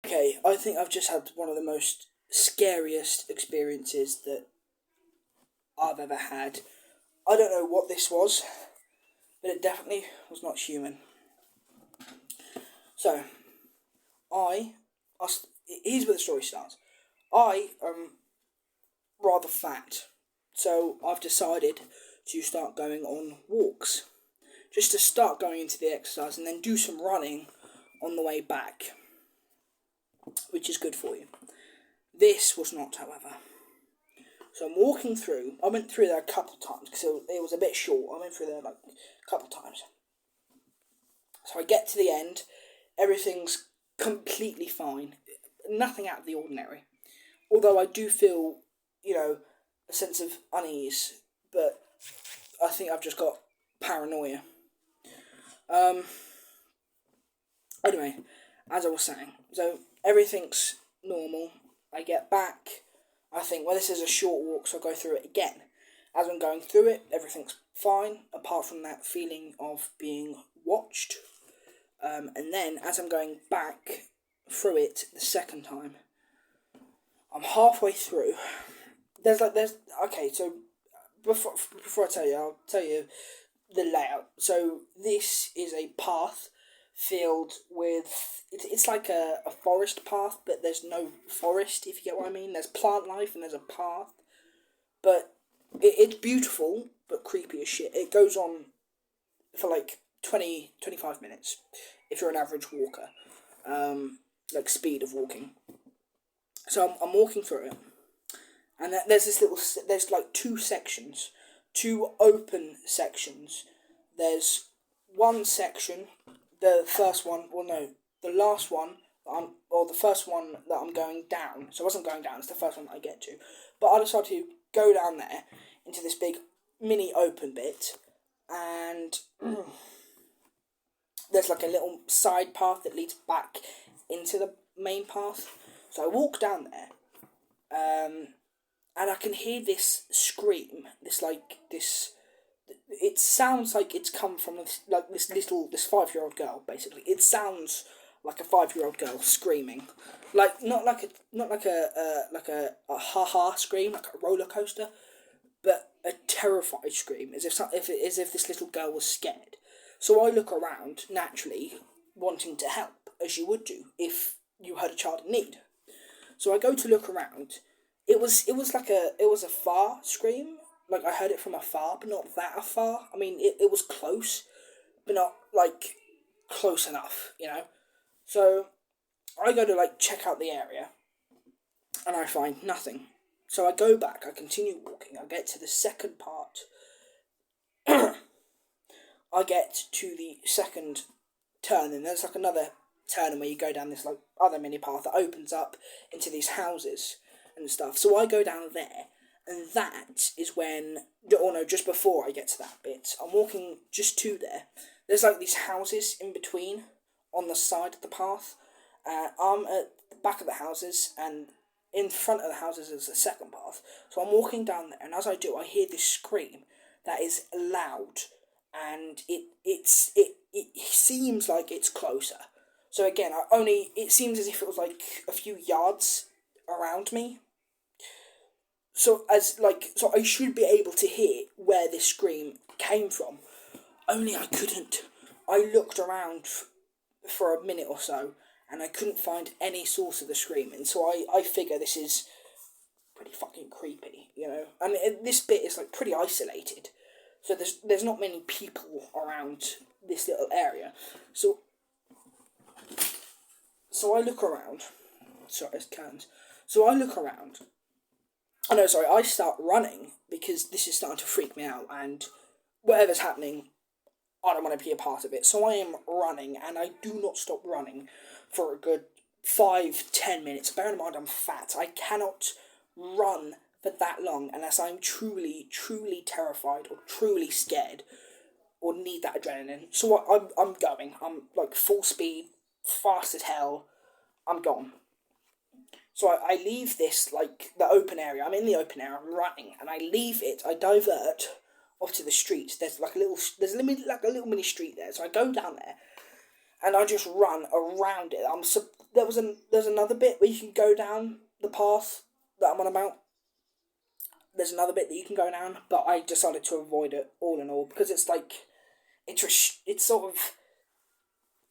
Okay, I think I've just had one of the most scariest experiences that I've ever had. I don't know what this was, but it definitely was not human. So, I, here's where the story starts. I am rather fat, so I've decided to start going on walks, just to start going into the exercise and then do some running on the way back, which is good for you. This was not, however. So I'm walking through. I went through there a couple of times because it was a bit short. I went through there like a couple of times. So I get to the end. Everything's completely fine. Nothing out of the ordinary. Although I do feel, a sense of unease. But I think I've just got paranoia. Um. Anyway, as I was saying, so everything's normal. I get back. I think, well, this is a short walk, so I'll go through it again. As I'm going through it, everything's fine, apart from that feeling of being watched. And then, as I'm going back through it the second time, I'm halfway through. Okay, so before I tell you, I'll tell you the layout. So this is a path filled with it's like a forest path, but there's no forest, if you get what I mean. There's plant life and there's a path, but it's beautiful but creepy as shit. It goes on for like 20 to 25 minutes if you're an average walker, like speed of walking. So I'm walking through it, and there's like two open sections. There's one section, the first one, well no, the last one or the first one that I'm going down. So I wasn't going down, it's the first one that I get to. But I decided to go down there into this big mini open bit, and there's like a little side path that leads back into the main path. So I walk down there, and I can hear this scream, this. It sounds like it's come from this 5-year-old girl. Basically, it sounds like a 5-year-old girl screaming, like not like a ha ha scream, like a roller coaster, but a terrified scream, as if this little girl was scared. So I look around naturally, wanting to help, as you would do if you had a child in need. So I go to look around. It was a far scream. Like I heard it from afar, but not that afar. I mean, it was close, but not like close enough. So I go to like check out the area, and I find nothing. So I go back. I continue walking. I get to the second part. I get to the second turn, and there's like another turn where you go down this like other mini path that opens up into these houses and stuff. So I go down there, and that is when, or no, just before I get to that bit, I'm walking just to there. There's like these houses in between on the side of the path. I'm at the back of the houses, and in front of the houses is the second path. So I'm walking down there, and as I do, I hear this scream that is loud, and it seems like it's closer. So again, it seems as if it was like a few yards around me. So I should be able to hear where this scream came from. Only I couldn't. I looked around for a minute or so, and I couldn't find any source of the scream. And so I figure this is pretty fucking creepy. And this bit is like pretty isolated, so there's not many people around this little area. So I look around. Sorry, it's cans. So I look around. Oh no, sorry, I start running because this is starting to freak me out, and whatever's happening, I don't want to be a part of it. So I am running, and I do not stop running for a good 5-10 minutes. Bear in mind, I'm fat. I cannot run for that long unless I'm truly, truly terrified or truly scared or need that adrenaline. So I'm going. I'm like full speed, fast as hell. I'm gone. So I leave this, like, the open area. I'm in the open area, I'm running, and I leave it, I divert off to the street. There's like a little mini street there. So I go down there, and I just run around it. There's another bit where you can go down the path that I'm on about. There's another bit that you can go down, but I decided to avoid it all in all because it's like it's sort of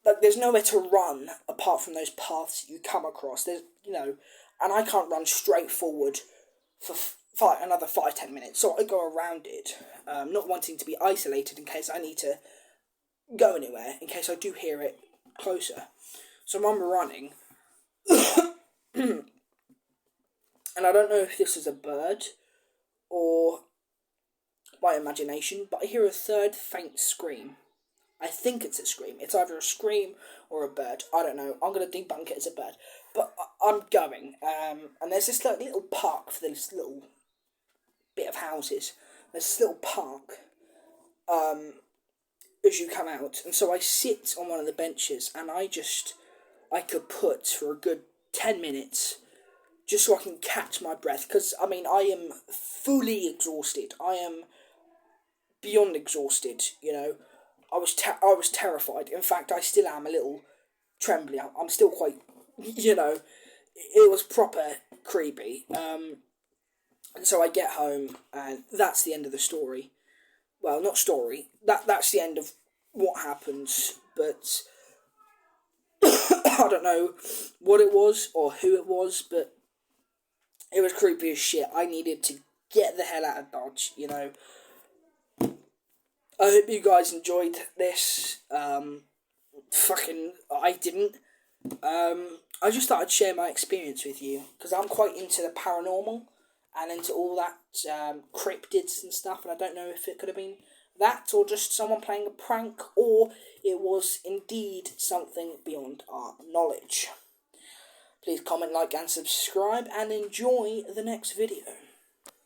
like there's nowhere to run apart from those paths you come across. There's and I can't run straight forward for another 5-10 minutes, so I go around it, not wanting to be isolated in case I need to go anywhere, in case I do hear it closer. So I'm running, and I don't know if this is a bird or my imagination, but I hear a third faint scream. I think it's a scream. It's either a scream or a bird. I don't know. I'm going to debunk it as a bird. But I'm going. And there's this little park for this little bit of houses. There's this little park as you come out. And so I sit on one of the benches and I could put for a good 10 minutes just so I can catch my breath. Because, I am fully exhausted. I am beyond exhausted, I was terrified. In fact, I still am a little trembly. I'm still quite, it was proper creepy. And so I get home, and that's the end of the story. Well, not story. That's the end of what happens. But I don't know what it was or who it was, but it was creepy as shit. I needed to get the hell out of Dodge, I hope you guys enjoyed this. I didn't. I just thought I'd share my experience with you, because I'm quite into the paranormal and into all that cryptids and stuff, and I don't know if it could have been that or just someone playing a prank, or it was indeed something beyond our knowledge. Please comment, like and subscribe, and enjoy the next video.